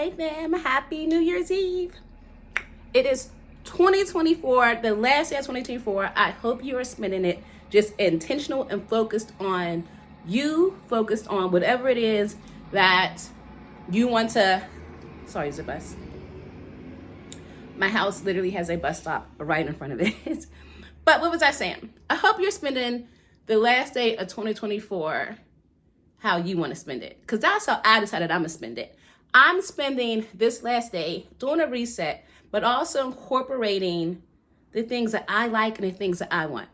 Hey fam, happy New Year's Eve. It is 2024, the last day of 2024. I hope you are spending it just intentional and focused on you, focused on whatever it is that you want to. Sorry, it's a bus. My house literally has a bus stop right in front of it. But what was I saying? I hope you're spending the last day of 2024 how you want to spend it, because that's how I decided I'm gonna spend it. I'm spending this last day doing a reset, but also incorporating the things that I like and the things that I want.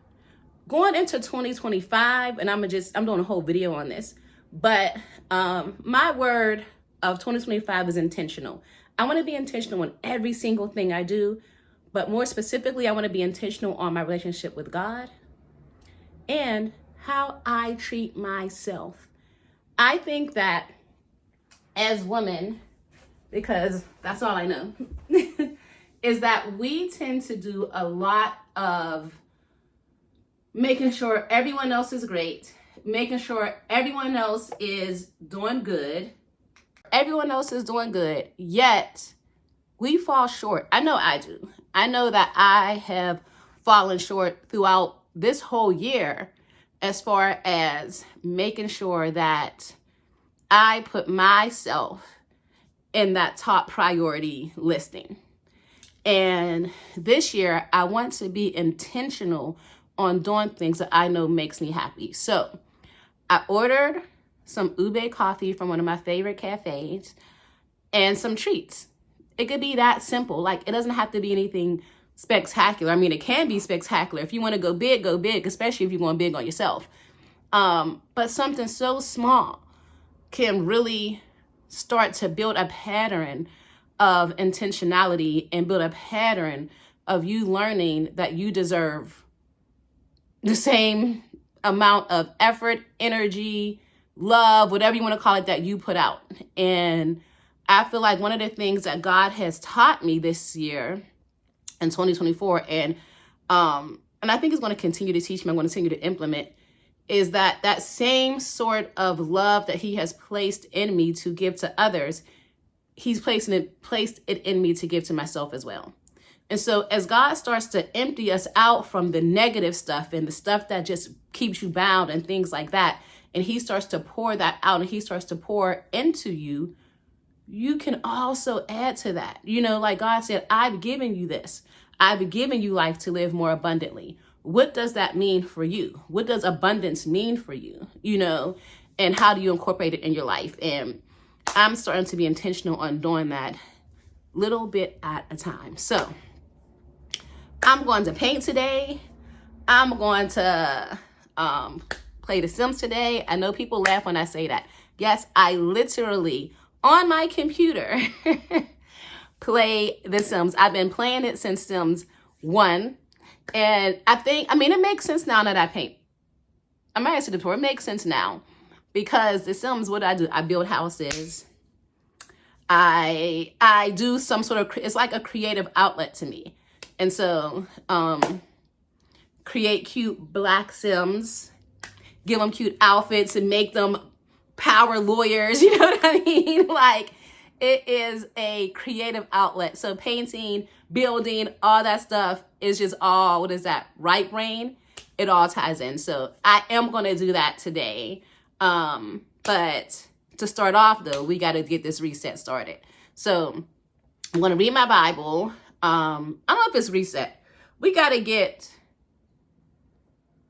Going into 2025, and I'm doing a whole video on this, but my word of 2025 is intentional. I want to be intentional on every single thing I do, but more specifically, I want to be intentional on my relationship with God and how I treat myself. I think that as women, because that's all I know, is that we tend to do a lot of making sure everyone else is great, making sure everyone else is doing good. Everyone else is doing good, yet we fall short. I know I do. I know that I have fallen short throughout this whole year as far as making sure that I put myself in that top priority listing. And this year, I want to be intentional on doing things that I know makes me happy. So I ordered some ube coffee from one of my favorite cafes and some treats. It could be that simple. Like, it doesn't have to be anything spectacular. I mean, it can be spectacular. If you want to go big, especially if you're going big on yourself. But something so small can really start to build a pattern of intentionality and build a pattern of you learning that you deserve the same amount of effort, energy, love, whatever you want to call it, that you put out. And I feel like one of the things that God has taught me this year in 2024, and I think He's going to continue to teach me, I'm going to continue to implement, is that same sort of love that He has placed in me to give to others, He's placed it in me to give to myself as well. And so as God starts to empty us out from the negative stuff and the stuff that just keeps you bound and things like that, and He starts to pour that out and He starts to pour into you, you can also add to that. You know, like God said, I've given you this. I've given you life to live more abundantly. What does that mean for you? What does abundance mean for you? You know, and how do you incorporate it in your life? And I'm starting to be intentional on doing that little bit at a time. So I'm going to paint today. I'm going to play The Sims today. I know people laugh when I say that. Yes, I literally, on my computer, play The Sims. I've been playing it since Sims 1. And it makes sense now that I paint. I might have said it before, it makes sense now. Because The Sims, what I do, I build houses. I do some sort of, it's like a creative outlet to me. And so, create cute black Sims, give them cute outfits and make them power lawyers, you know what I mean? Like, it is a creative outlet. So painting, building, all that stuff is just all, what is that, right brain? It all ties in. So I am going to do that today. But to start off, though, we got to get this reset started. So I'm going to read my Bible. I don't know if it's reset. We got to get,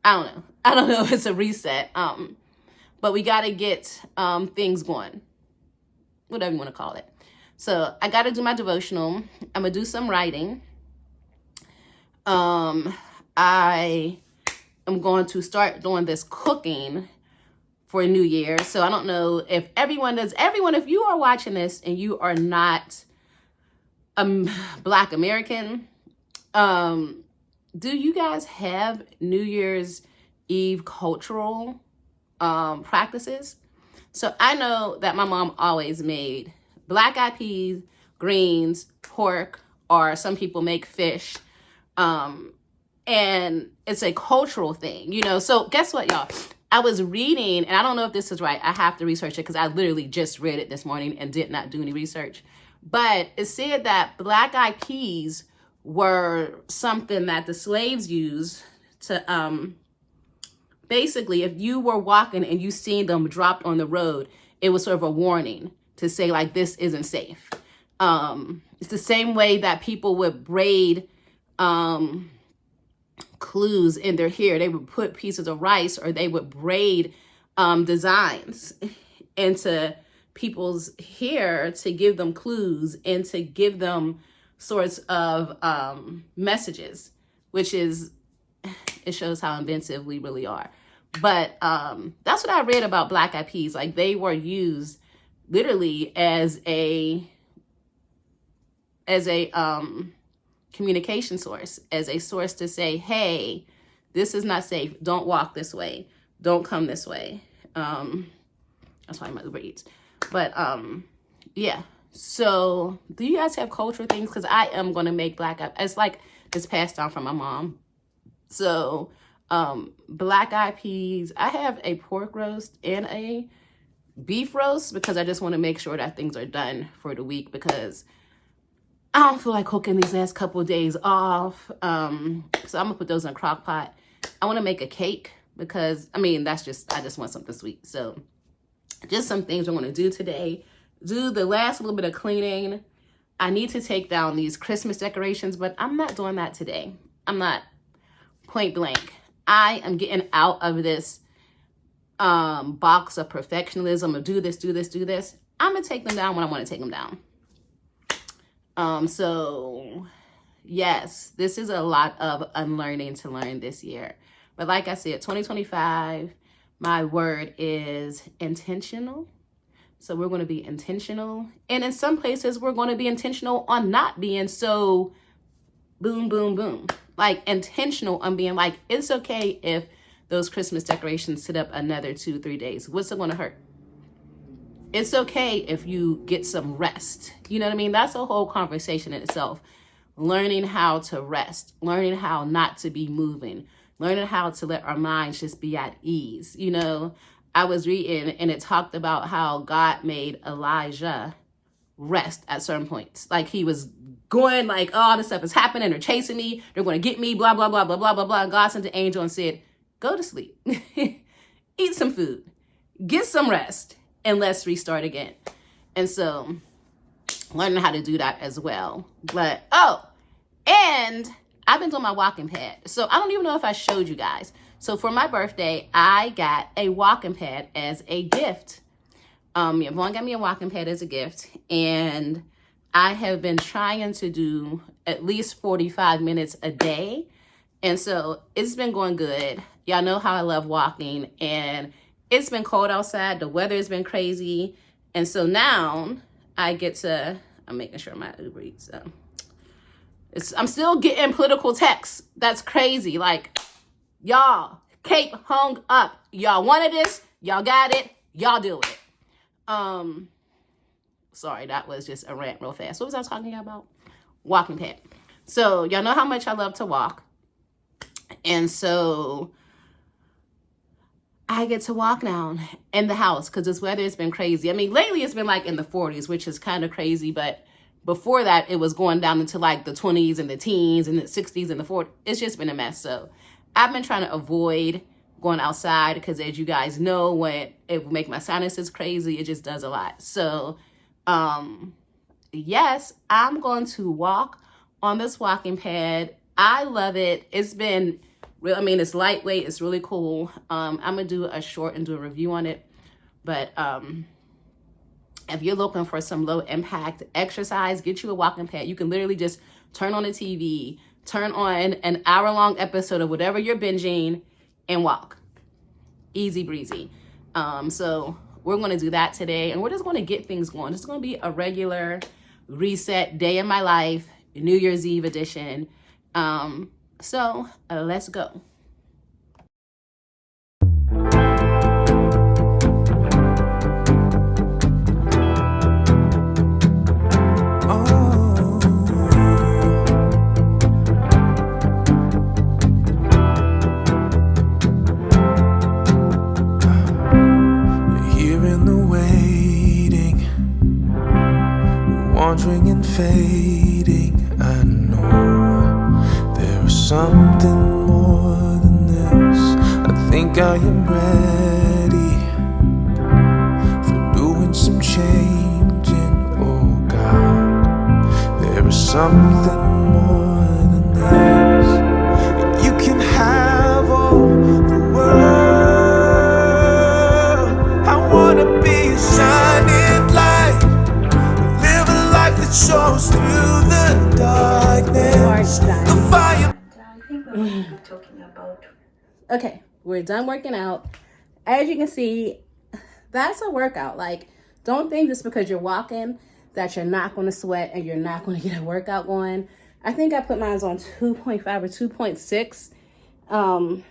I don't know if it's a reset. But we got to get things going, whatever you want to call it. So I got to do my devotional. I'm going to do some writing. I am going to start doing this cooking for New Year. So I don't know if if you are watching this and you are not Black American, do you guys have New Year's Eve cultural practices? So I know that my mom always made black-eyed peas, greens, pork, or some people make fish. And it's a cultural thing, you know. So guess what, y'all? I was reading, and I don't know if this is right. I have to research it because I literally just read it this morning and did not do any research. But it said that black eyed peas were something that the slaves used to, basically, if you were walking and you seen them dropped on the road, it was sort of a warning to say, like, this isn't safe. It's the same way that people would braid clues in their hair. They would put pieces of rice, or they would braid designs into people's hair to give them clues and to give them sorts of messages, which is, it shows how inventive we really are. But that's what I read about black eyed peas. Like, they were used literally as a communication source, as a source to say, hey, this is not safe. Don't walk this way. Don't come this way. That's why my Uber Eats. But yeah. So do you guys have cultural things? Because I am going to make black eyed. It's like it's passed down from my mom. So black eyed peas. I have a pork roast and a beef roast because I just want to make sure that things are done for the week, because I don't feel like cooking these last couple of days off. So I'm gonna put those in a crock pot. I want to make a cake because, I mean, I just want something sweet. So just some things I'm going to do today. Do the last little bit of cleaning. I need to take down these Christmas decorations, but I'm not doing that today. I'm not, point blank. I am getting out of this box of perfectionism of do this, do this, do this. I'm going to take them down when I want to take them down. So yes, this is a lot of unlearning to learn this year. But like I said, 2025, my word is intentional. So we're going to be intentional. And in some places, we're going to be intentional on not being so boom, boom, boom. Like, intentional on being like, it's okay if those Christmas decorations sit up another 2-3 days. What's it going to hurt? It's okay if you get some rest. You know what I mean? That's a whole conversation in itself. Learning how to rest, learning how not to be moving, learning how to let our minds just be at ease. You know, I was reading and it talked about how God made Elijah rest at certain points. Like, he was going like, oh, this stuff is happening. They're chasing me. They're going to get me, blah, blah, blah, blah, blah, blah, blah. And God sent an angel and said, go to sleep, eat some food, get some rest, and let's restart again. And so learning how to do that as well. But, oh, and I've been doing my walking pad. So I don't even know if I showed you guys. So for my birthday, I got a walking pad as a gift. Yvonne got me a walking pad as a gift. And I have been trying to do at least 45 minutes a day. And so it's been going good. Y'all know how I love walking. And it's been cold outside. The weather has been crazy. And so now I get to, I'm making sure my Uber Eats. I'm still getting political texts. That's crazy. Like, y'all, cape hung up. Y'all wanted this. Y'all got it. Y'all do it. Sorry, that was just a rant real fast. What was I talking about? Walking pad. So y'all know how much I love to walk. And so I get to walk now in the house because this weather has been crazy. I mean, lately it's been like in the 40s, which is kind of crazy. But before that, it was going down into like the 20s and the teens and the 60s and the 40s. It's just been a mess. So I've been trying to avoid going outside because, as you guys know, when it will make my sinuses crazy, it just does a lot. So yes, I'm going to walk on this walking pad. I love it. It's been real. I mean, it's lightweight. It's really cool. I'm going to do a short and do a review on it. But if you're looking for some low impact exercise, get you a walking pad. You can literally just turn on the TV, turn on an hour-long episode of whatever you're binging, and walk. Easy breezy. So we're going to do that today, and we're just going to get things going. It's going to be a regular reset day in my life, New Year's Eve edition. So let's go. wandering and fading. I know there is something more than this. I think I am ready for doing some changing. Oh God, there is something more than this. You can have all the world. I wanna be a shining light, live a life that shows through the darkness. The fire. I think we were talking about. Okay, we're done working out. As you can see, that's a workout. Like, don't think just because you're walking that you're not going to sweat and you're not going to get a workout going. I think I put mine on 2.5 or 2.6,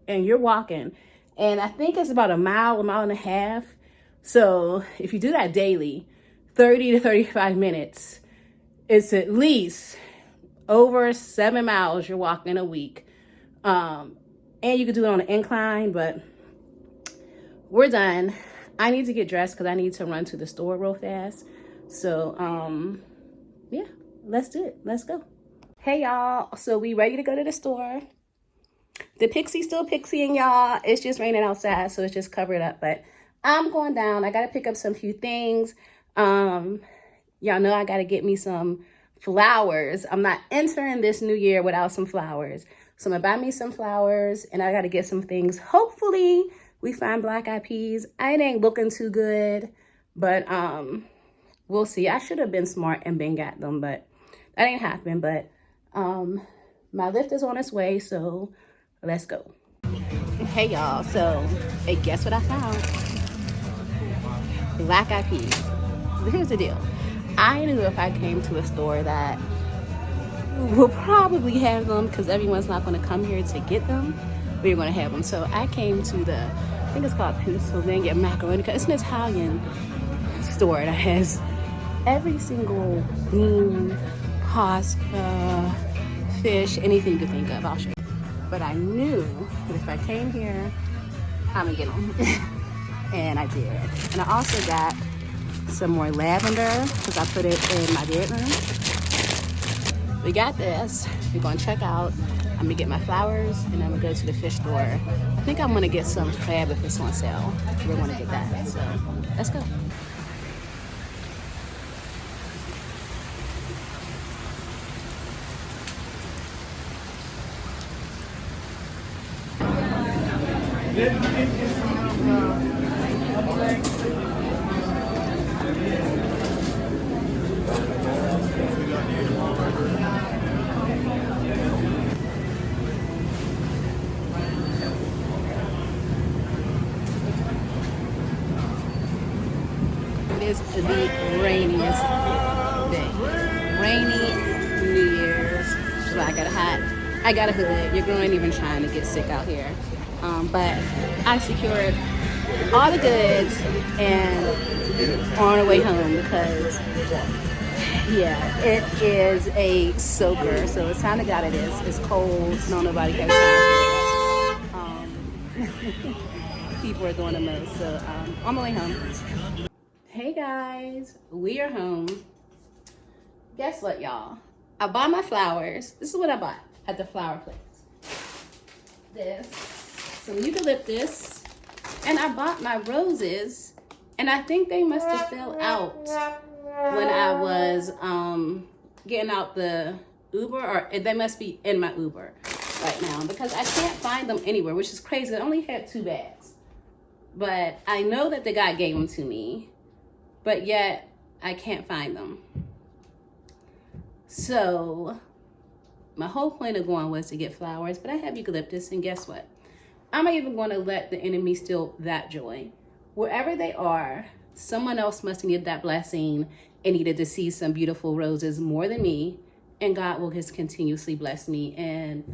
and you're walking. And I think it's about a mile and a half. So if you do that daily, 30 to 35 minutes, it's at least over 7 miles you're walking a week. And you could do it on an incline, but we're done. I need to get dressed because I need to run to the store real fast. So, yeah, let's do it. Let's go. Hey, y'all. So we ready to go to the store. The pixie's still pixieing, y'all. It's just raining outside, so it's just covered up. But I'm going down. I got to pick up some few things. Y'all know I got to get me some flowers. I'm not entering this new year without some flowers. So I'm going to buy me some flowers, and I got to get some things. Hopefully, we find black-eyed peas. It ain't looking too good, but we'll see. I should have been smart and been got them, but that ain't happened. But my lift is on its way, so let's go. Hey, y'all. So, hey, guess what I found? Black-eyed peas. Here's the deal. I knew if I came to a store that will probably have them, because everyone's not going to come here to get them, we were going to have them. So I came to the, I think it's called Pennsylvania Macaroni, because it's an Italian store that has every single bean, pasta, fish, anything you can think of. I'll show you. But I knew that if I came here, I'm going to get them. And I did. And I also got some more lavender because I put it in my bedroom. We got this. We're going to check out. I'm going to get my flowers and I'm going to go to the fish store. I think I'm going to get some crab if it's on sale. We're going to get that. So let's go. It is the rainiest day. Rainy New Year's. So I got a hat. I got a hood. Your girl ain't even trying to get sick out here. But I secured all the goods and on our way home because, yeah, it is a soaker. So it's time to get out of this. It's cold. No, nobody has time for this. People are doing the most. So on my way home. Hey guys, we are home. Guess what, y'all? I bought my flowers. This is what I bought at the flower place. This, some eucalyptus, and I bought my roses, and I think they must have fell out when I was getting out the Uber, or they must be in my Uber right now because I can't find them anywhere, which is crazy. I only had 2 bags, but I know that the guy gave them to me. But yet, I can't find them. So, my whole point of going was to get flowers, but I have eucalyptus, and guess what? I'm not even going to let the enemy steal that joy. Wherever they are, someone else must need that blessing and needed to see some beautiful roses more than me, and God will just continuously bless me and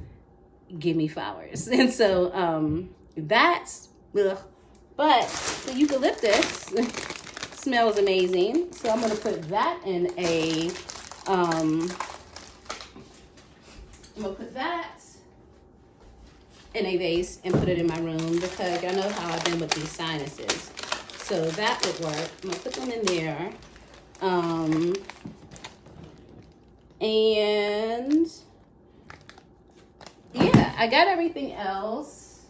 give me flowers. And so, that's, ugh. But the eucalyptus smells amazing, so I'm gonna put that in a vase and put it in my room because y'all know how I've been with these sinuses. So that would work. I'm gonna put them in there. I got everything else.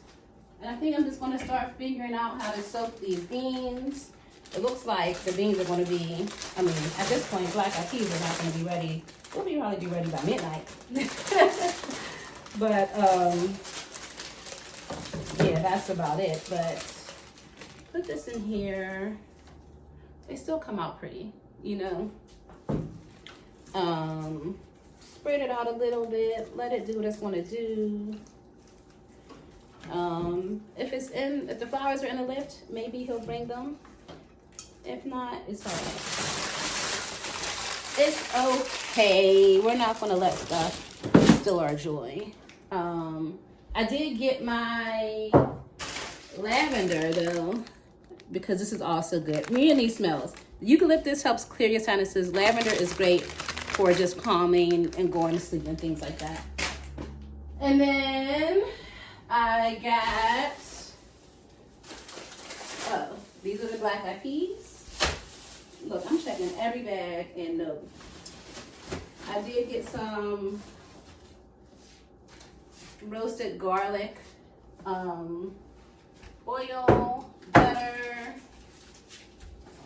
And I think I'm just going to start figuring out how to soak these beans. It looks like the beans are going to be, I mean, at this point, black eyed peas are not going to be ready. We'll probably be ready by midnight. But, yeah, that's about it. But put this in here. They still come out pretty, you know. Spread it out a little bit. Let it do what it's going to do. If the flowers are in the lift, maybe he'll bring them. If not, it's all right. It's okay. We're not going to let stuff steal our joy. I did get my lavender though, because this is also good. Me and these smells. Eucalyptus helps clear your sinuses. Lavender is great for just calming and going to sleep and things like that. And then I got, these are the black eyed peas. Look, I'm checking every bag and no. I did get some roasted garlic, oil, butter,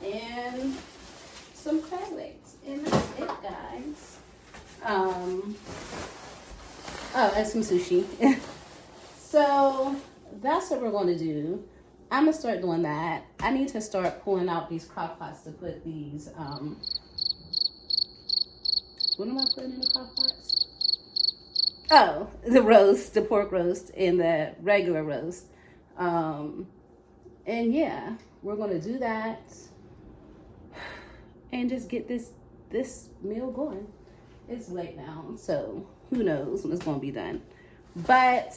and some crab legs. And that's it, guys. Oh, and some sushi. So that's what we're going to do. I'm going to start doing that. I need to start pulling out these crock pots to put these, what am I putting in the crock pots? Oh, the roast, the pork roast and the regular roast. And yeah, we're going to do that and just get this meal going. It's late now, so who knows when it's going to be done. But,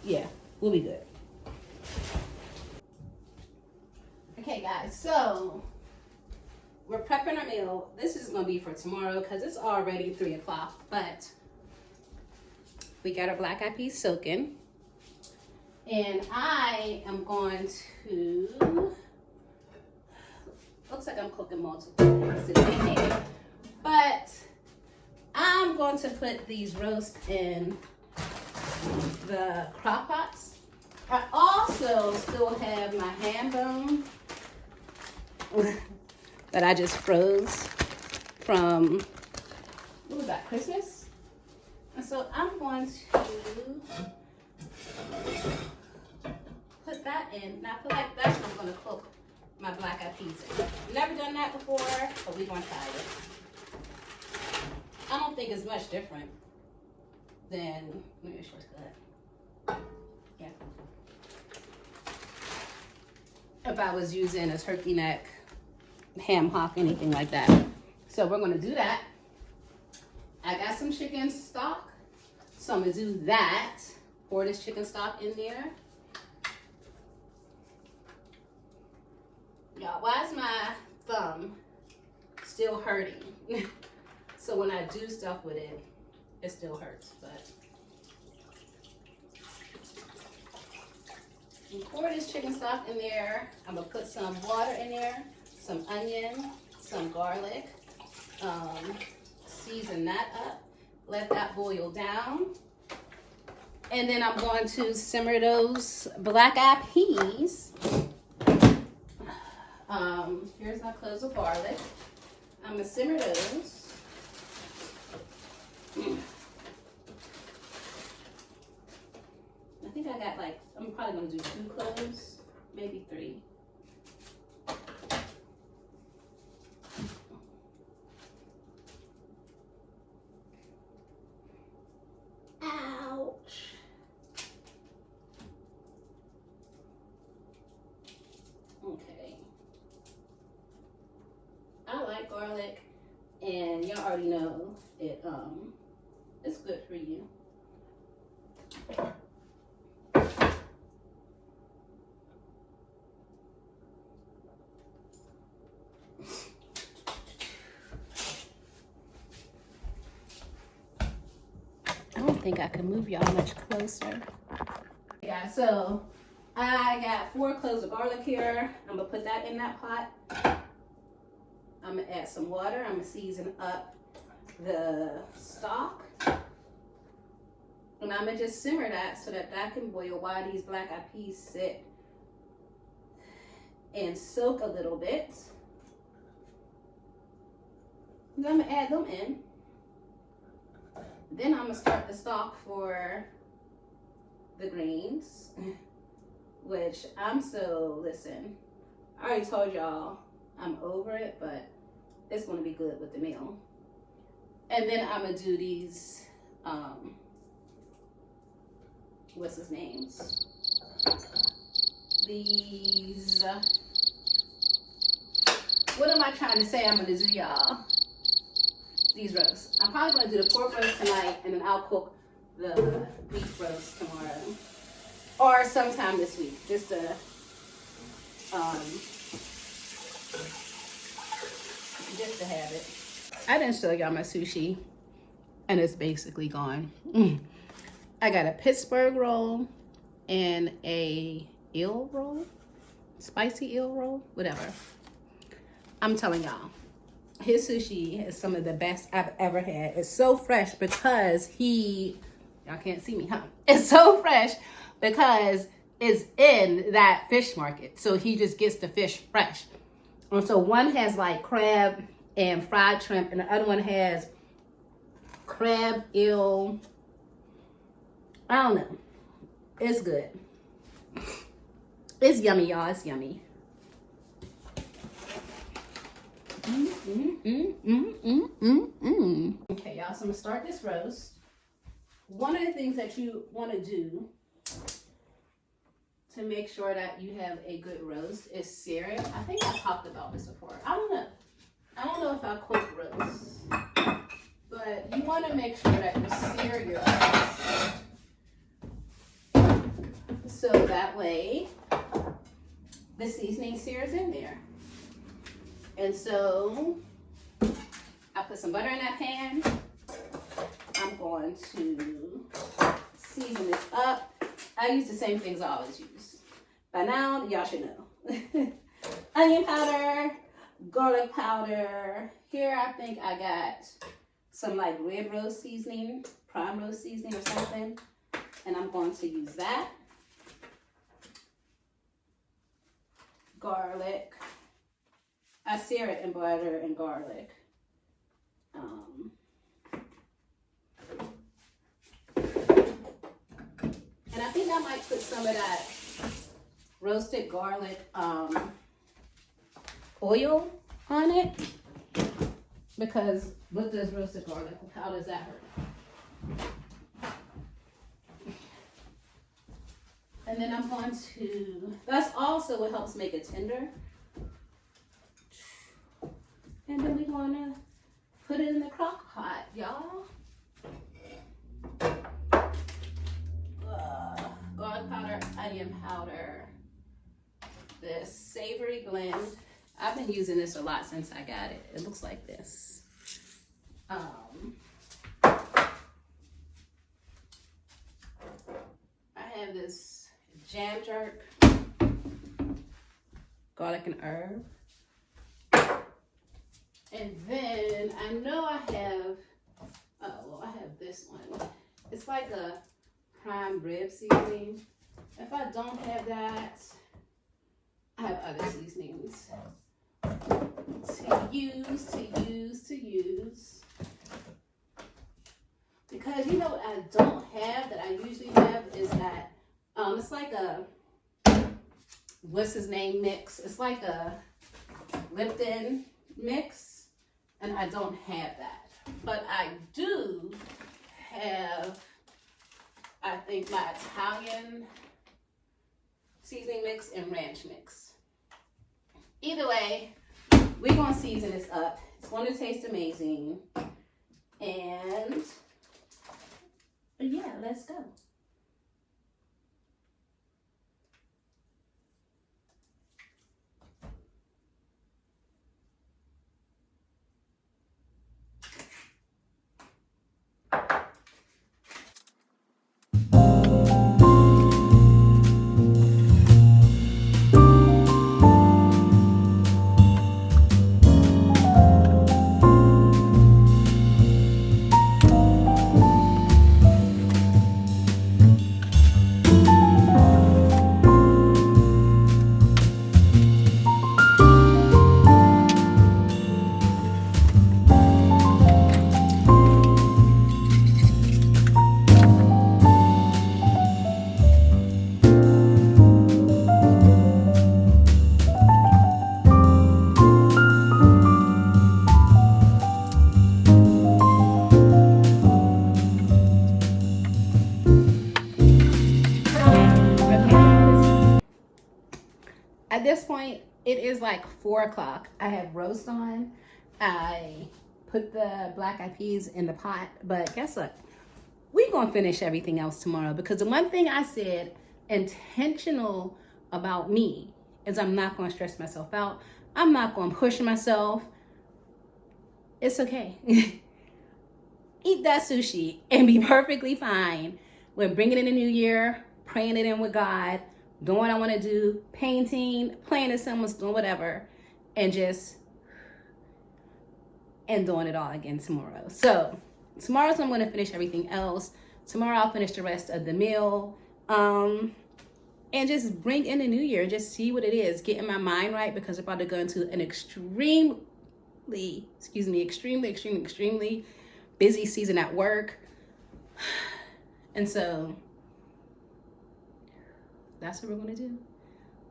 yeah, we'll be good. Okay, guys, so we're prepping our meal. This is going to be for tomorrow because it's already 3 o'clock, but we got our black eyed peas soaking. And I am going to, looks like I'm cooking multiple things, but I'm going to put these roasts in the crock pots. I also still have my ham bone that I just froze from, what was that, Christmas? And so I'm going to put that in. Now I feel like that's what I'm going to cook my black eyed peas in. Never done that before, but we're going to try it. I don't think it's much different than, let me shortcut. Yeah. If I was using a turkey neck, ham hock, anything like that. So we're going to do that. I got some chicken stock, so I'm going to do that. Pour this chicken stock in there. Y'all, why is my thumb still hurting? So when I do stuff with it, it still hurts, but you pour this chicken stock in there. I'm gonna put some water in there, some onion, some garlic, season that up, let that boil down. And then I'm going to simmer those black eyed peas. Here's my cloves of garlic. I'm gonna simmer those. I think I got like, I'm probably gonna do 2 cloves, maybe 3. Ouch. Okay. I like garlic, and y'all already know it, it's good for you. I don't think I can move y'all much closer. Yeah, so I got 4 cloves of garlic here. I'm gonna put that in that pot. I'm gonna add some water. I'm gonna season up the stock. And I'm gonna just simmer that so that can boil while these black eyed peas sit and soak a little bit. Then I'm gonna add them in. Then I'm gonna start the stock for the greens, which listen, I already told y'all I'm over it, but it's gonna be good with the meal. And then I'm gonna do these, what's his names? These, what am I trying to say I'm gonna do, y'all? These roasts. I'm probably gonna do the pork roast tonight, and then I'll cook the beef roast tomorrow. Or sometime this week, just to, have it. I didn't show y'all my sushi, and it's basically gone. I got a Pittsburgh roll and a eel roll, spicy eel roll, whatever. I'm telling y'all, his sushi is some of the best I've ever had. It's so fresh because y'all can't see me, huh? It's so fresh because it's in that fish market. So he just gets the fish fresh. And so one has like crab and fried shrimp, and the other one has crab, eel. I don't know. It's good. It's yummy, y'all. It's yummy. Okay, y'all, so I'm gonna start this roast. One of the things that you want to do to make sure that you have a good roast is sear it. I think I talked about this before. I don't know if I cook roast, but you want to make sure that you sear your roast so that way the seasoning sears in there. And so I put some butter in that pan. I'm going to season this up. I use the same things I always use. By now, y'all should know. Onion powder, garlic powder. Here I think I got some like red rose seasoning, prime rose seasoning or something. And I'm going to use that. Garlic. I sear it in butter and garlic. And I think I might put some of that roasted garlic oil on it, because what does roasted garlic, how does that hurt? And then I'm going to, that's also what helps make it tender. And then we're going to put it in the crock pot, y'all. Garlic powder, onion powder, this savory blend. I've been using this a lot since I got it. It looks like this. I have this jam jerk, garlic and herb. And then I know I have, I have this one. It's like a prime rib seasoning. If I don't have that, I have other seasonings to use. Because you know what I don't have that I usually have is that, it's like a, what's his name mix? It's like a Lipton mix. And I don't have that. But I do have, I think, my Italian seasoning mix and ranch mix. Either way, we're going to season this up. It's going to taste amazing. And yeah, let's go. point, it is like 4 o'clock. I have roast on. I put the black eyed peas in the pot, but guess what? We're going to finish everything else tomorrow, because the one thing I said intentional about me is I'm not going to stress myself out. I'm not going to push myself. It's okay. Eat that sushi and be perfectly fine with bringing in the new year, praying it in with God, doing what I want to do, painting, playing in someone's, doing whatever, and doing it all again tomorrow. So tomorrow's I'm going to finish everything else. Tomorrow I'll finish the rest of the meal, and just bring in the new year, just see what it is, getting my mind right, because I'm about to go into an extremely busy season at work. And so that's what we're going to do.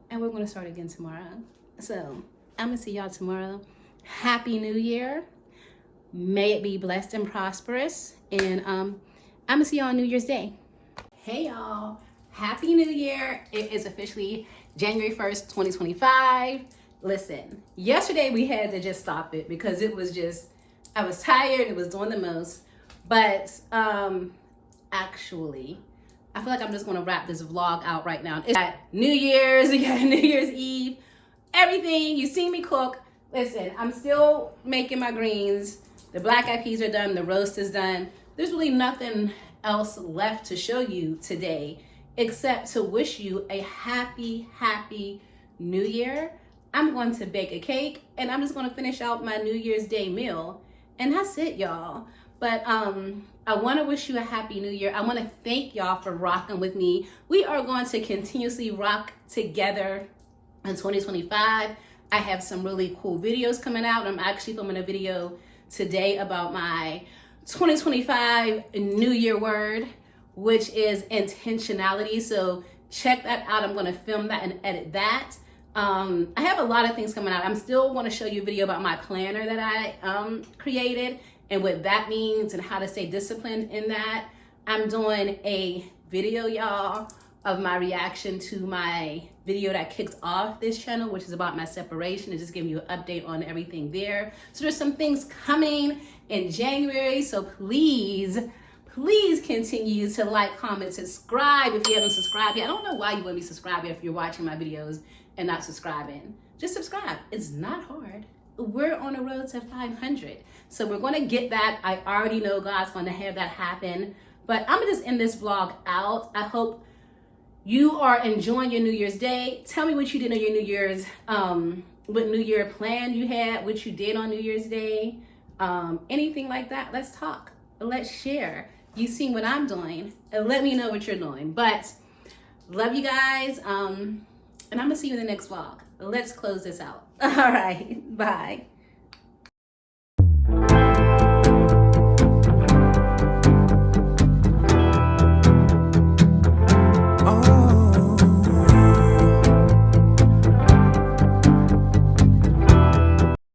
And we're going to start again tomorrow. So I'm going to see y'all tomorrow. Happy New Year. May it be blessed and prosperous. And I'm going to see y'all on New Year's Day. Hey y'all. Happy New Year. It is officially January 1st, 2025. Listen, yesterday we had to just stop it because it was just, I was tired. It was doing the most. But actually, I feel like I'm just going to wrap this vlog out right now. It's got New Year's, you got New Year's Eve, everything. You see me cook. Listen, I'm still making my greens. The black eyed peas are done. The roast is done. There's really nothing else left to show you today except to wish you a happy New Year. I'm going to bake a cake and I'm just going to finish out my New Year's Day meal. And that's it, y'all. But I want to wish you a happy New Year. I want to thank y'all for rocking with me. We are going to continuously rock together in 2025. I have some really cool videos coming out. I'm actually filming a video today about my 2025 New Year word, which is intentionality. So check that out. I'm going to film that and edit that. I have a lot of things coming out. I'm still want to show you a video about my planner that I created and what that means and how to stay disciplined in that. I'm doing a video, y'all, of my reaction to my video that kicked off this channel, which is about my separation, and just giving you an update on everything there. So there's some things coming in January. So please continue to like, comment, subscribe if you haven't subscribed yet. I don't know why you wouldn't be subscribed if you're watching my videos and not subscribing. Just subscribe. It's not hard. We're on the road to 500. So we're going to get that. I already know God's going to have that happen. But I'm going to just end this vlog out. I hope you are enjoying your New Year's Day. Tell me what you did on your New Year's, what New Year plan you had, what you did on New Year's Day, anything like that. Let's talk. Let's share. You seen what I'm doing, and let me know what you're doing. But love you guys. And I'm going to see you in the next vlog. Let's close this out. All right. Bye.